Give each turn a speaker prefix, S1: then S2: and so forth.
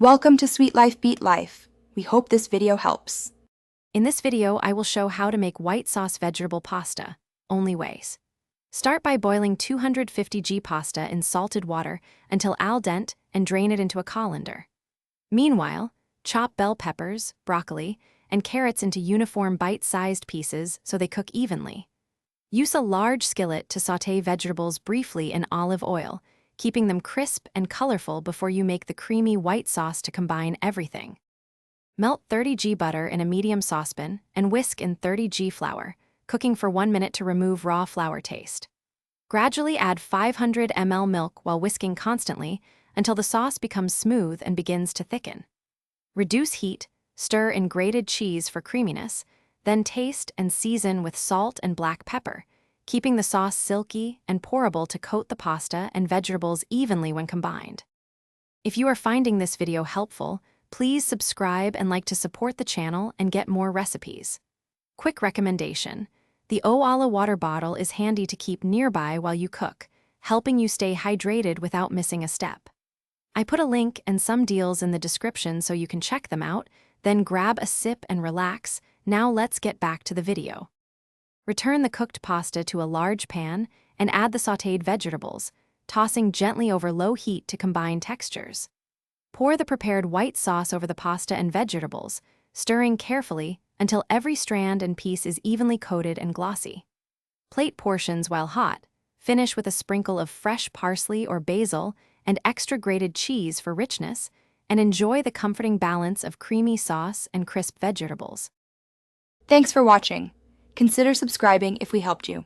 S1: Welcome to Sweet Life Beat Life. We hope this video helps.
S2: In this video, I will show how to make white sauce vegetable pasta, only ways. Start by boiling 250 g pasta in salted water until al dente and drain it into a colander. Meanwhile, chop bell peppers, broccoli, and carrots into uniform bite-sized pieces so they cook evenly. Use a large skillet to sauté vegetables briefly in olive oil, keeping them crisp and colorful before you make the creamy white sauce to combine everything. Melt 30 g butter in a medium saucepan and whisk in 30 g flour, cooking for 1 minute to remove raw flour taste. Gradually add 500 ml milk while whisking constantly until the sauce becomes smooth and begins to thicken. Reduce heat, stir in grated cheese for creaminess, then taste and season with salt and black pepper, keeping the sauce silky and pourable to coat the pasta and vegetables evenly when combined. If you are finding this video helpful, please subscribe and like to support the channel and get more recipes. Quick recommendation: the Oala water bottle is handy to keep nearby while you cook, helping you stay hydrated without missing a step. I put a link and some deals in the description so you can check them out, then grab a sip and relax. Now let's get back to the video. Return the cooked pasta to a large pan and add the sautéed vegetables, tossing gently over low heat to combine textures. Pour the prepared white sauce over the pasta and vegetables, stirring carefully until every strand and piece is evenly coated and glossy. Plate portions while hot. Finish with a sprinkle of fresh parsley or basil and extra grated cheese for richness, and enjoy the comforting balance of creamy sauce and crisp vegetables.
S1: Thanks for watching. Consider subscribing if we helped you.